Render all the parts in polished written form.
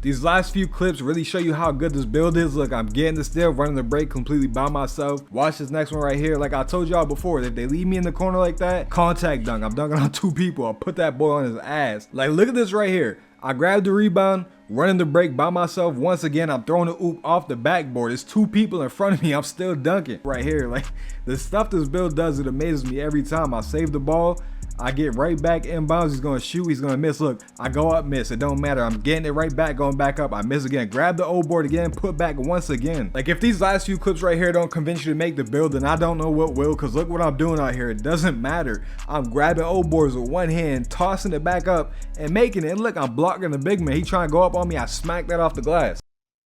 These last few clips really show you how good this build is. Look, I'm getting the steal, running the break completely by myself. Watch this next one right here. Like I told y'all before, if they leave me in the corner like that, contact dunk. I'm dunking on 2 people. I'll put that boy on his ass. Like, look at this right here. I grabbed the rebound, running the break by myself. Once again, I'm throwing the oop off the backboard. There's 2 people in front of me. I'm still dunking right here. Like, the stuff this build does, it amazes me every time. I save the ball, I get right back inbounds. He's gonna shoot, he's gonna miss. Look, I go up, miss. It don't matter. I'm getting it right back, going back up. I miss again. Grab the old board again, put back once again. Like, if these last few clips right here don't convince you to make the build, then I don't know what will, because look what I'm doing out here. It doesn't matter. I'm grabbing old boards with one hand, tossing it back up, and making it. And look, I'm blocking the big man. He trying to go up on me. I smack that off the glass.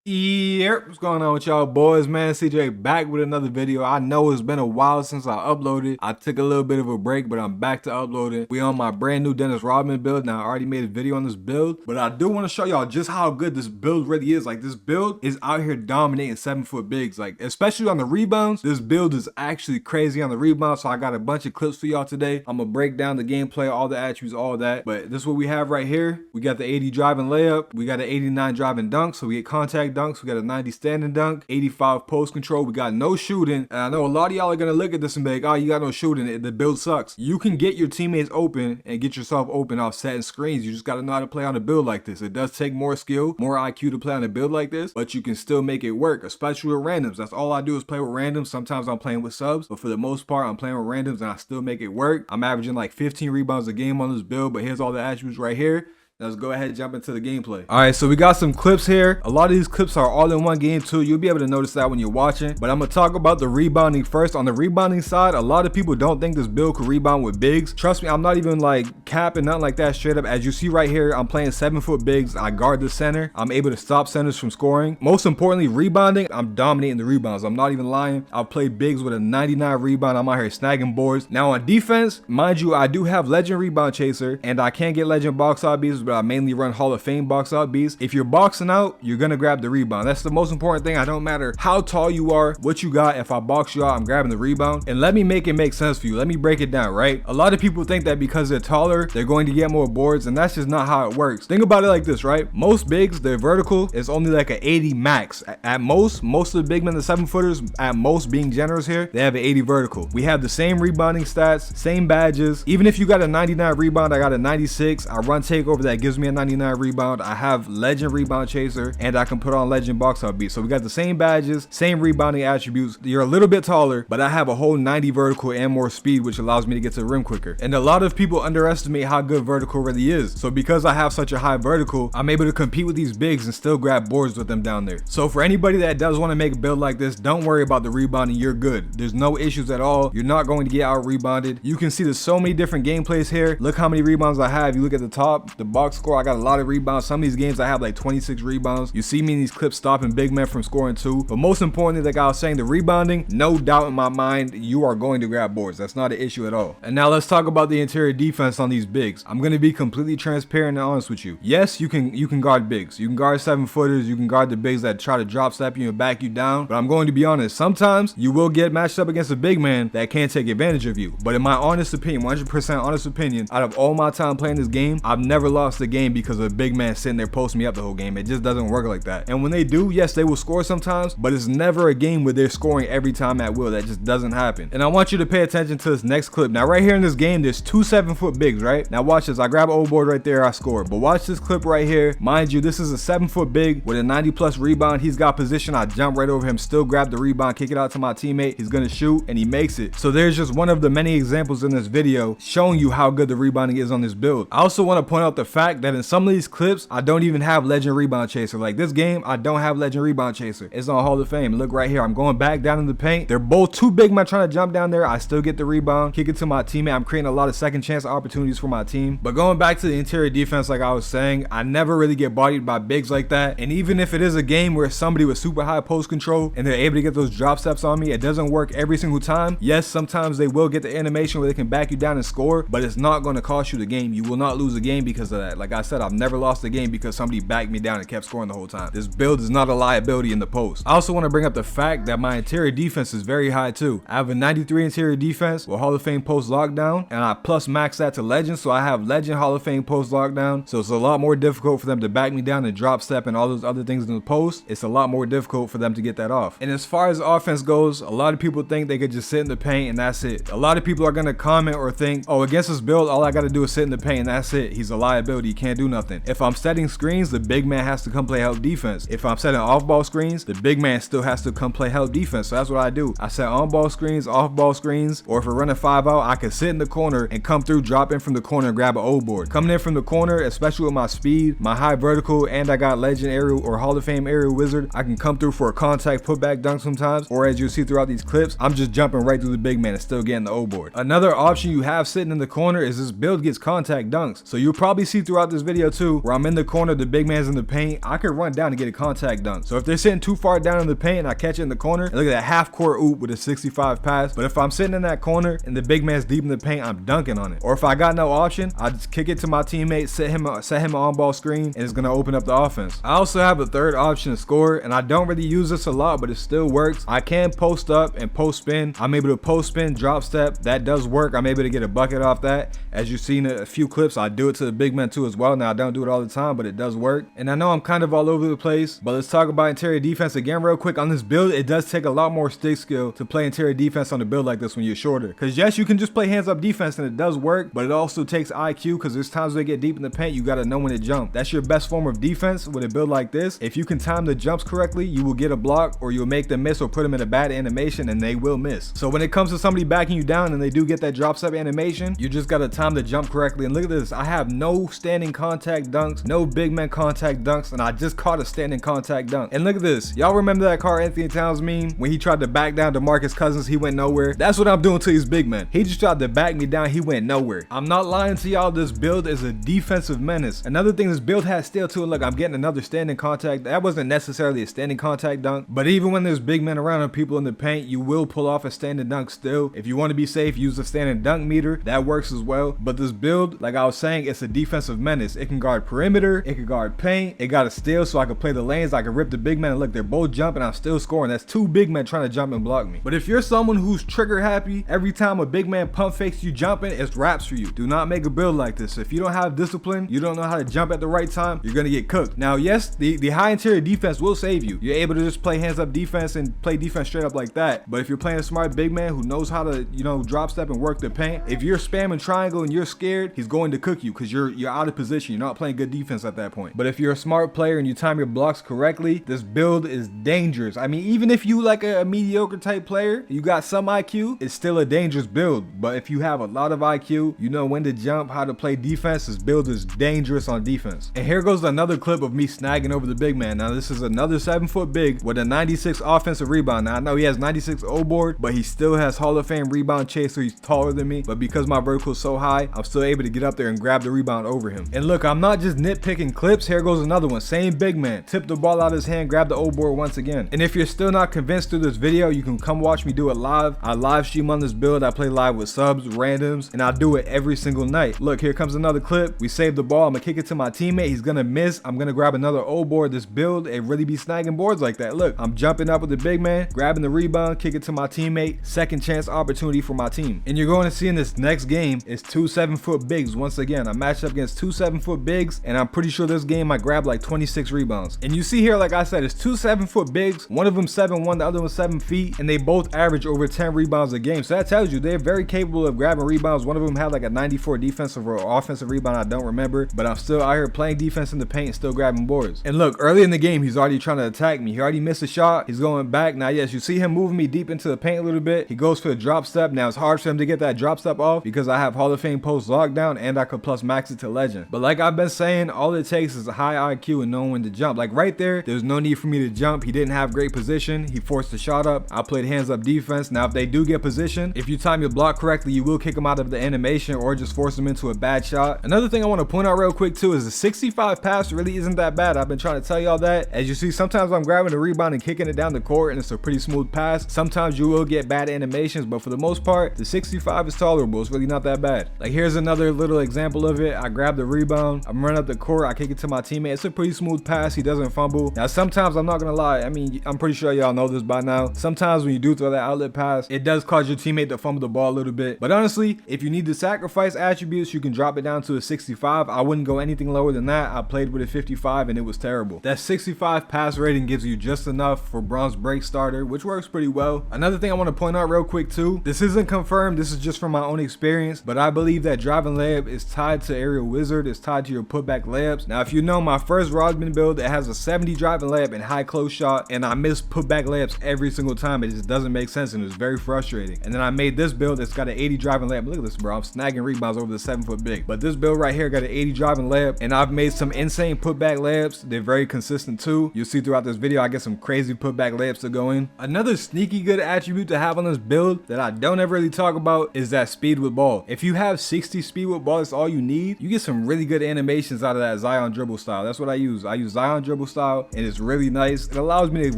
Yep, what's going on with y'all boys, man? CJ back with another video. I know it's been a while since I uploaded. I took a little bit of a break, but I'm back to uploading. We on my brand new Rodman build. Now, I already made a video on this build, but I do want to show y'all just how good this build really is. Like, this build is out here dominating 7-foot bigs. Like, especially on the rebounds, this build is actually crazy on the rebounds. So I got a bunch of clips for y'all today. I'm gonna break down the gameplay, all the attributes, all that. But this is what we have right here. We got the 80 driving layup. We got an 89 driving dunk. So we get contact dunks. We got a 90 standing dunk, 85 post control. We got no shooting. And I know a lot of y'all are gonna look at this and be like, oh, you got no shooting. The build sucks. You can get your teammates open and get yourself open off setting screens. You just gotta know how to play on a build like this. It does take more skill, more IQ to play on a build like this, but you can still make it work, especially with randoms. That's all I do is play with randoms. Sometimes I'm playing with subs, but for the most part, I'm playing with randoms and I still make it work. I'm averaging like 15 rebounds a game on this build, but here's all the attributes right here. Let's go ahead and jump into the gameplay. All right, so we got some clips here. A lot of these clips are all in one game too. You'll be able to notice that when you're watching, but I'm gonna talk about the rebounding first. On the rebounding side, a lot of people don't think this build could rebound with bigs. Trust me, I'm not even like capping, nothing like that, straight up. As you see right here, I'm playing 7-foot bigs. I guard the center. I'm able to stop centers from scoring. Most importantly, rebounding, I'm dominating the rebounds. I'm not even lying. I've played bigs with a 99 rebound. I'm out here snagging boards. Now on defense, mind you, I do have legend rebound chaser and I can't get legend box out beats, but I mainly run Hall of Fame box out beats. If you're boxing out, you're gonna grab the rebound. That's the most important thing. I don't matter how tall you are, what you got. If I box you out, I'm grabbing the rebound. And let me make it make sense for you. Let me break it down, right? A lot of people think that because they're taller, they're going to get more boards, and that's just not how it works. Think about it like this, right? Most bigs, their vertical is only like an 80 max. At most of the big men, the 7-footers, at most, being generous here, they have an 80 vertical. We have the same rebounding stats, same badges. Even if you got a 99 rebound, I got a 96. I run takeover, that gives me a 99 rebound. I have legend rebound chaser and I can put on legend box out beat. So we got the same badges, same rebounding attributes. You're a little bit taller, but I have a whole 90 vertical and more speed, which allows me to get to the rim quicker. And a lot of people underestimate how good vertical really is. So because I have such a high vertical, I'm able to compete with these bigs and still grab boards with them down there. So for anybody that does want to make a build like this, don't worry about the rebounding. You're good. There's no issues at all. You're not going to get out rebounded. You can see there's so many different gameplays here. Look how many rebounds I have. You look at the top, the box score, I got a lot of rebounds. Some of these games I have like 26 rebounds. You see me in these clips stopping big men from scoring too. But most importantly, like I was saying, the rebounding, no doubt in my mind, you are going to grab boards. That's not an issue at all. And now let's talk about the interior defense on these bigs. I'm going to be completely transparent and honest with you. Yes, you can guard bigs. You can guard 7-footers. You can guard the bigs that try to drop step you and back you down. But I'm going to be honest, sometimes you will get matched up against a big man that can't take advantage of you. But in my honest opinion, 100% honest opinion, out of all my time playing this game, I've never lost a game because of a big man sitting there posting me up the whole game. It just doesn't work like that. And when they do, yes, they will score sometimes, but it's never a game where they're scoring every time at will. That just doesn't happen. And I want you to pay attention to this next clip. Now right here in this game, there's 2 7-foot bigs, right? Now watch this. I grab an old board right there, I score. But watch this clip right here. Mind you, this is a 7-foot big with a 90+ rebound. He's got position. I jump right over him, still grab the rebound, kick it out to my teammate. He's gonna shoot and he makes it. So there's just one of the many examples in this video showing you how good the rebounding is on this build. I also want to point out the fact that in some of these clips, I don't even have legend rebound chaser. Like this game, I don't have legend rebound chaser. It's on Hall of Fame. Look right here. I'm going back down in the paint. They're both too big men trying to jump down there. I still get the rebound, kick it to my teammate. I'm creating a lot of second chance opportunities for my team. But going back to the interior defense, like I was saying, I never really get bodied by bigs like that. And even if it is a game where somebody with super high post control and they're able to get those drop steps on me, it doesn't work every single time. Yes, sometimes they will get the animation where they can back you down and score, but it's not going to cost you the game. You will not lose a game because of that. that. Like I said, I've never lost a game because somebody backed me down and kept scoring the whole time. This build is not a liability in the post. I also want to bring up the fact that my interior defense is very high too. I have a 93 interior defense with Hall of Fame post lockdown, and I plus max that to legend, so I have legend Hall of Fame post lockdown. So it's a lot more difficult for them to back me down and drop step and all those other things in the post. It's a lot more difficult for them to get that off. And as far as offense goes, a lot of people think they could just sit in the paint and that's it. A lot of people are gonna comment or think, oh, against this build, all I gotta do is sit in the paint and that's it. He's a liability, he can't do nothing. If I'm setting screens, the big man has to come play help defense. If I'm setting off-ball screens, the big man still has to come play help defense. So that's what I do. I set on-ball screens, off-ball screens, or if we're running 5 out, I can sit in the corner and come through, drop in from the corner and grab an O board. Coming in from the corner, especially with my speed, my high vertical, and I got legend aerial or Hall of Fame aerial wizard, I can come through for a contact putback dunk sometimes, or as you'll see throughout these clips, I'm just jumping right through the big man and still getting the O board. Another option you have sitting in the corner is this build gets contact dunks. So you'll probably see throughout this video too, where I'm in the corner, the big man's in the paint, I can run down and get a contact dunk. So if they're sitting too far down in the paint and I catch it in the corner, and look at that half court oop with a 65 pass. But if I'm sitting in that corner and the big man's deep in the paint, I'm dunking on it. Or if I got no option, I just kick it to my teammate, set him an on-ball screen, and it's gonna open up the offense. I also have a third option to score, and I don't really use this a lot, but it still works. I can post up and post spin. I'm able to post spin, drop step. That does work. I'm able to get a bucket off that. As you've seen in a few clips, I do it to the big man too as well. Now I don't do it all the time, but it does work. And I know I'm kind of all over the place, but let's talk about interior defense again real quick. On this build, it does take a lot more stick skill to play interior defense on a build like this when you're shorter. Because yes, you can just play hands up defense and it does work, but it also takes IQ because there's times they get deep in the paint, you got to know when to jump. That's your best form of defense with a build like this. If you can time the jumps correctly, you will get a block or you'll make them miss or put them in a bad animation and they will miss. So when it comes to somebody backing you down and they do get that drop step animation, you just got to time the jump correctly. And look at this, I have no standing contact dunks, no big man contact dunks, and I just caught a standing contact dunk. And look at this, y'all remember that Karl Anthony Towns meme when he tried to back down DeMarcus Cousins, he went nowhere? That's what I'm doing to these big men. He just tried to back me down, he went nowhere. I'm not lying to y'all, this build is a defensive menace. Another thing, this build has steal to it. Look, I'm getting another standing contact. That wasn't necessarily a standing contact dunk, but even when there's big men around and people in the paint, you will pull off a standing dunk still. If you want to be safe, use the standing dunk meter, that works as well. But this build, like I was saying, it's a defensive menace. It can guard perimeter, it can guard paint, it got a steal so I can play the lanes, I can rip the big man, and look, they're both jumping, I'm still scoring. That's two big men trying to jump and block me. But if you're someone who's trigger happy, every time a big man pump fakes you jumping, it's raps for you. Do not make a build like this. If you don't have discipline, you don't know how to jump at the right time, you're gonna get cooked. Now yes, the high interior defense will save you. You're able to just play hands up defense and play defense straight up like that. But if you're playing a smart big man who knows how to, you know, drop step and work the paint, if you're spamming triangle and you're scared, he's going to cook you because you're out of position. You're not playing good defense at that point. But if you're a smart player and you time your blocks correctly, this build is dangerous. I mean, even if you like a mediocre type player, you got some IQ, it's still a dangerous build. But if you have a lot of IQ, you know when to jump, how to play defense, this build is dangerous on defense. And here goes another clip of me snagging over the big man. Now this is another 7-foot big with a 96 offensive rebound. Now I know he has 96 O board, but he still has Hall of Fame rebound chase, so he's taller than me. But because my vertical is so high, I'm still able to get up there and grab the rebound over him. And look, I'm not just nitpicking clips. Here goes another one. Same big man. Tip the ball out of his hand, grab the O board once again. And if you're still not convinced through this video, you can come watch me do it live. I live stream on this build. I play live with subs, randoms, and I do it every single night. Look, here comes another clip. We save the ball. I'm gonna kick it to my teammate. He's gonna miss. I'm gonna grab another O board. This build, it really be snagging boards like that. Look, I'm jumping up with the big man, grabbing the rebound, kick it to my teammate. Second chance opportunity for my team. And you're going to see in this next game is two 7-foot bigs. Once again, I matched up against two 7-foot bigs, and I'm pretty sure this game I grabbed like 26 rebounds. And you see here, like I said, it's two 7-foot bigs. One of them 7'1", the other one 7 feet, and they both average over 10 rebounds a game. So that tells you they're very capable of grabbing rebounds. One of them had like a 94 defensive or offensive rebound, I don't remember, but I'm still out here playing defense in the paint and still grabbing boards. And look, early in the game, he's already trying to attack me. He already missed a shot. He's going back. Now, yes, you see him moving me deep into the paint a little bit. He goes for the drop step. Now, it's hard for him to get that drop step off because I have Hall of Fame post lockdown and I could plus max it to legend. But like I've been saying, all it takes is a high IQ and knowing when to jump. Like right there, there's no need for me to jump. He didn't have great position. He forced the shot up. I played hands up defense. Now, if they do get position, if you time your block correctly, you will kick them out of the animation or just force them into a bad shot. Another thing I want to point out real quick too is the 65 pass really isn't that bad. I've been trying to tell y'all that. As you see, sometimes I'm grabbing the rebound and kicking it down the court and it's a pretty smooth pass. Sometimes you will get bad animations, but for the most part, the 65 is tolerable. It's really not that bad. Like here's another little example of it. I grabbed the rebound. I'm running up the court. I kick it to my teammate. It's a pretty smooth pass. He doesn't fumble. Now, sometimes, I'm not going to lie. I mean, I'm pretty sure y'all know this by now. Sometimes when you do throw that outlet pass, it does cause your teammate to fumble the ball a little bit. But honestly, if you need to sacrifice attributes, you can drop it down to a 65. I wouldn't go anything lower than that. I played with a 55 and it was terrible. That 65 pass rating gives you just enough for bronze break starter, which works pretty well. Another thing I want to point out real quick too, this isn't confirmed, this is just from my own experience, but I believe that driving layup is tied to aerial wizard, it's tied to your putback layups. Now if you know my first Rodman build, it has a 70 driving layup and high close shot, and I miss putback layups every single time. It just doesn't make sense and it's very frustrating. And then I made this build that's got an 80 driving layup. Look at this, bro, I'm snagging rebounds over the 7-foot big. But this build right here got an 80 driving layup, and I've made some insane putback layups. They're very consistent too. You'll see throughout this video I get some crazy putback layups to go in. Another sneaky good attribute to have on this build that I don't ever really talk about is that speed with ball. If you have 60 speed with ball, that's all you need. You get some really good animations out of that Zion dribble style. That's what I use. I use Zion dribble style and it's really nice. It allows me to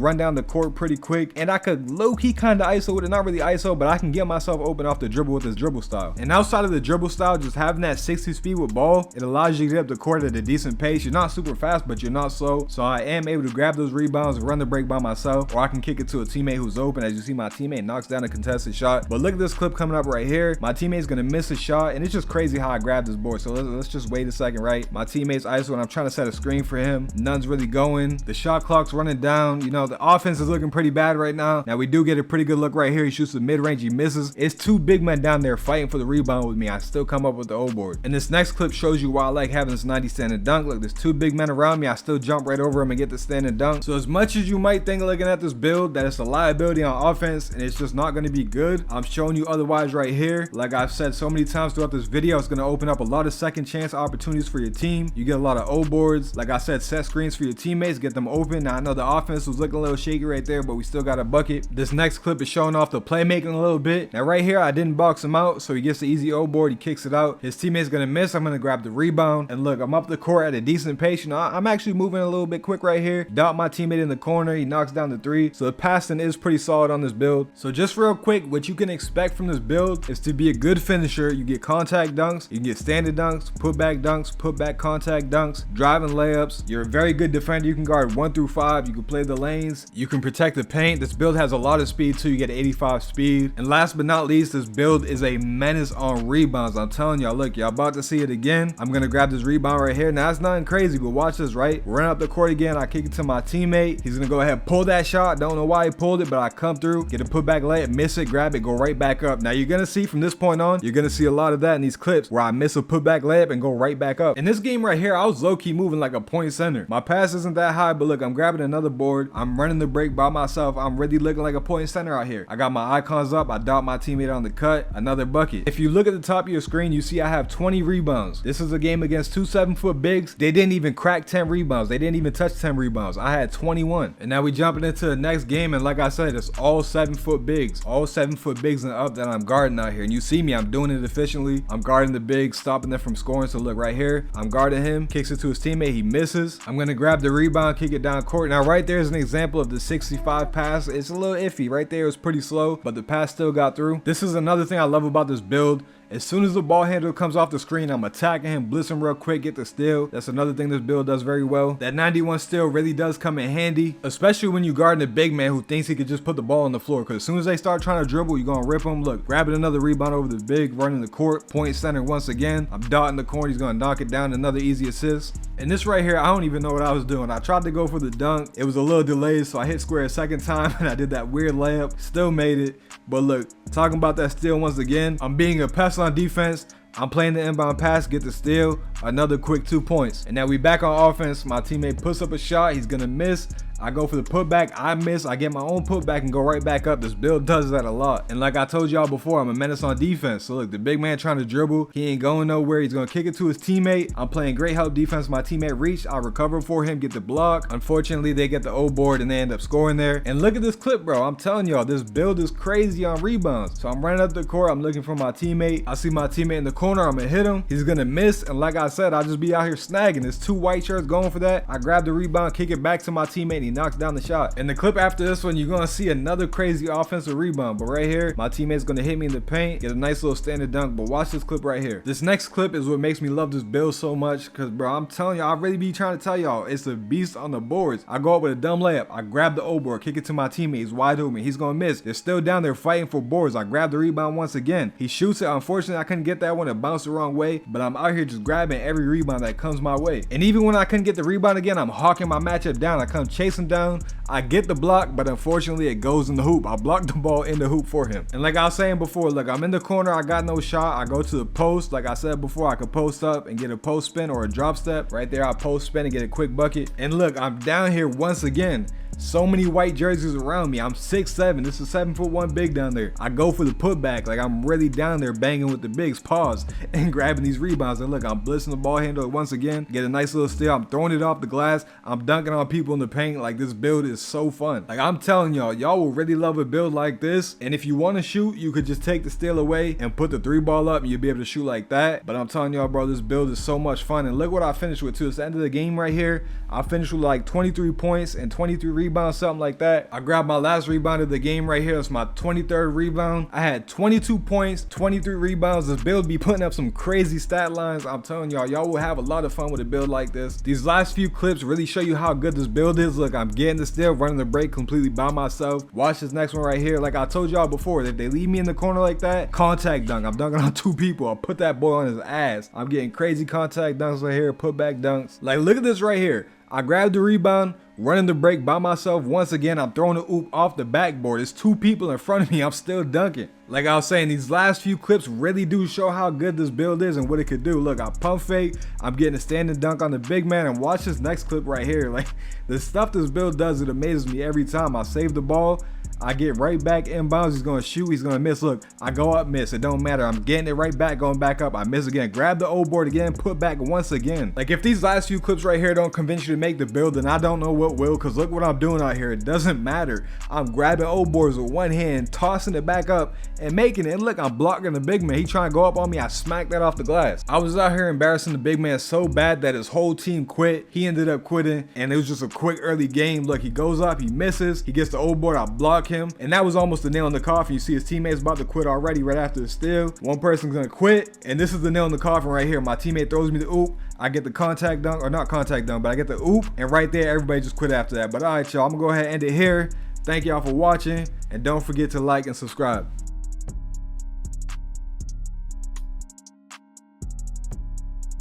run down the court pretty quick, and I could low-key kind of ISO with it. Not really ISO, but I can get myself open off the dribble with this dribble style. And outside of the dribble style, just having that 60 speed with ball, it allows you to get up the court at a decent pace. You're not super fast, but you're not slow. So I am able to grab those rebounds and run the break by myself, or I can kick it to a teammate who's open. As you see, my teammate knocks down a contested shot. But look at this clip coming up right here. My teammate's gonna miss a shot, and it's just crazy how I grabbed this board. So let's just wait a second, right? My teammate's ISO, and I'm trying to set a screen for him. None's really going. The shot clock's running down. You know, the offense is looking pretty bad right now. Now we do get a pretty good look right here. He shoots the mid-range, he misses. It's two big men down there fighting for the rebound with me. I still come up with the O board. And this next clip shows you why I like having this 90 standing dunk. Look, there's two big men around me. I still jump right over him and get the standing dunk. So as much as you might think looking at this build that it's a liability on offense and it's just not going to be good, I'm showing you otherwise right here. Like I've said so many times throughout this video, it's going to open up a lot of second chance opportunities for your team. You get a lot of O boards. Like I said, set screens for your teammates, get them open. Now I know the offense was looking a little shaky right there, but we still got a bucket. This next clip is showing off the playmaking a little bit. Now right here, I didn't box him out, so he gets the easy O board. He kicks it out. His teammate's going to miss. I'm going to grab the rebound. And look, I'm up the court at a decent pace. You know, I'm actually moving a little bit quick right here. Dot my teammate in the corner. He knocks down the three. So the passing is pretty solid on this build. So just real quick, what you can expect from this build is to be a good finisher. You get contact dunks, you can get standing dunks, putback contact dunks, driving layups. You're a very good defender. You can guard 1 through 5. You can play the lanes. You can protect the paint. This build has a lot of speed too. You get 85 speed. And last but not least, this build is a menace on rebounds. I'm telling y'all, look, y'all about to see it again. I'm gonna grab this rebound right here. Now it's nothing crazy, but watch this, right? Run up the court again. I kick it to my teammate. He's gonna go ahead and pull that shot. Don't know why he pulled it, but I come through, get a putback layup, miss it, grab it, go right back up. Now you're gonna see from this point on, you're gonna see a lot of that in these clips where I miss a putback layup and go right back up. In this game right here, I was low-key moving like a point center. My pass isn't that high, but look, I'm grabbing another board. I'm running the break by myself. I'm really looking like a point center out here. I got my icons up. I dot my teammate on the cut. Another bucket. If you look at the top of your screen, you see I have 20 rebounds. This is a game against two 7-foot bigs. They didn't even crack 10 rebounds. They didn't even touch 10 rebounds. I had 21. And now we jumping into the next game, and like I said, it's all 7-foot bigs. All 7-foot bigs and up that I'm guarding out here. And you see me, I'm doing it efficiently. I'm guarding the bigs, stopping them from scoring. So look right here, I'm guarding him, kicks it to his teammate, he misses. I'm gonna grab the rebound, kick it down court. Now right there is an example of the 65 pass. It's a little iffy. Right there, it was pretty slow, but the pass still got through. This is another thing I love about this build. As soon as the ball handler comes off the screen, I'm attacking him, blitz him real quick, get the steal. That's another thing this build does very well. That 91 steal really does come in handy, especially when you guarding a big man who thinks he could just put the ball on the floor. Because as soon as they start trying to dribble, you're going to rip them. Look, grabbing another rebound over the big, running the court, point center once again. I'm dotting the corner, he's going to knock it down, another easy assist. And this right here, I don't even know what I was doing. I tried to go for the dunk. It was a little delayed, so I hit square a second time, and I did that weird layup. Still made it. But look, talking about that steal once again, I'm being a pest on defense. I'm playing the inbound pass, get the steal, another quick 2 points. And now we back on offense. My teammate puts up a shot, he's gonna miss. I go for the putback, I miss, I get my own putback and go right back up. This build does that a lot. And like I told y'all before, I'm a menace on defense. So look, the big man trying to dribble, he ain't going nowhere. He's gonna kick it to his teammate. I'm playing great help defense. My teammate reached, I recover for him, get the block. Unfortunately, they get the O board and they end up scoring there. And look at this clip, bro. I'm telling y'all, this build is crazy on rebounds. So I'm running up the court, I'm looking for my teammate. I see my teammate in the corner, I'm gonna hit him. He's gonna miss, and like I said, I'll just be out here snagging. There's two white shirts going for that. I grab the rebound, kick it back to my teammate, and he knocks down the shot. In the clip after this one, you're gonna see another crazy offensive rebound, but right here, my teammate's gonna hit me in the paint, get a nice little standard dunk. But watch this clip right here. This next clip is what makes me love this build so much, because bro, I'm telling y'all, I really be trying to tell y'all, it's a beast on the boards. I go up with a dumb layup, I grab the O board, kick it to my teammate, he's wide open, he's gonna miss. They're still down there fighting for boards. I grab the rebound once again, he shoots it. Unfortunately, I couldn't get that one, it bounced the wrong way, but I'm out here just grabbing every rebound that comes my way. And even when I couldn't get the rebound again, I'm hawking my matchup down. I come chasing down, I get the block, but unfortunately it goes in the hoop. I blocked the ball in the hoop for him. And like I was saying before, look, I'm in the corner, I got no shot, I go to the post. Like I said before, I could post up and get a post spin or a drop step. Right there, I post spin and get a quick bucket. And look, I'm down here once again. So many white jerseys around me. I'm 6'7". This is 7'1" big down there. I go for the putback. Like I'm really down there banging with the bigs, pause, and grabbing these rebounds. And look, I'm blitzing the ball handle once again. Get a nice little steal. I'm throwing it off the glass. I'm dunking on people in the paint. Like this build is so fun. Like I'm telling y'all, y'all will really love a build like this. And if you want to shoot, you could just take the steal away and put the 3-ball up and you'll be able to shoot like that. But I'm telling y'all, bro, this build is so much fun. And look what I finished with too. It's the end of the game right here. I finished with like 23 points and 23 rebounds, something like that. I grabbed my last rebound of the game right here. It's my 23rd rebound. I had 22 points, 23 rebounds. This build be putting up some crazy stat lines. I'm telling y'all, y'all will have a lot of fun with a build like this. These last few clips really show you how good this build is. Look, I'm getting the steal, running the break completely by myself. Watch this next one right here. Like I told y'all before, if they leave me in the corner like that, contact dunk. I'm dunking on 2 people. I'll put that boy on his ass. I'm getting crazy contact dunks right here, putback dunks. Like look at this right here. I grabbed the rebound, running the break by myself. Once again, I'm throwing the oop off the backboard. There's 2 people in front of me. I'm still dunking. Like I was saying, these last few clips really do show how good this build is and what it could do. Look, I pump fake. I'm getting a standing dunk on the big man. And watch this next clip right here. Like the stuff this build does, it amazes me every time. I save the ball. I get right back inbounds. He's gonna shoot, he's gonna miss. Look, I go up, miss. It don't matter. I'm getting it right back, going back up. I miss again. Grab the O board again, put back once again. Like if these last few clips right here don't convince you to make the build, then I don't know what will, because look what I'm doing out here. It doesn't matter. I'm grabbing O boards with one hand, tossing it back up and making it. And look, I'm blocking the big man. He trying to go up on me. I smacked that off the glass. I was out here embarrassing the big man so bad that his whole team quit. He ended up quitting, and it was just a quick early game. Look, he goes up, he misses, he gets the O board, I block him, and that was almost the nail in the coffin. You see his teammates about to quit already right after the steal. One person's gonna quit, and this is the nail in the coffin right here. My teammate throws me the oop. I get the contact dunk, or not contact dunk, but I get the oop, and right there, everybody just quit after that. But all right, y'all, I'm gonna go ahead and end it here. Thank y'all for watching, and don't forget to like and subscribe.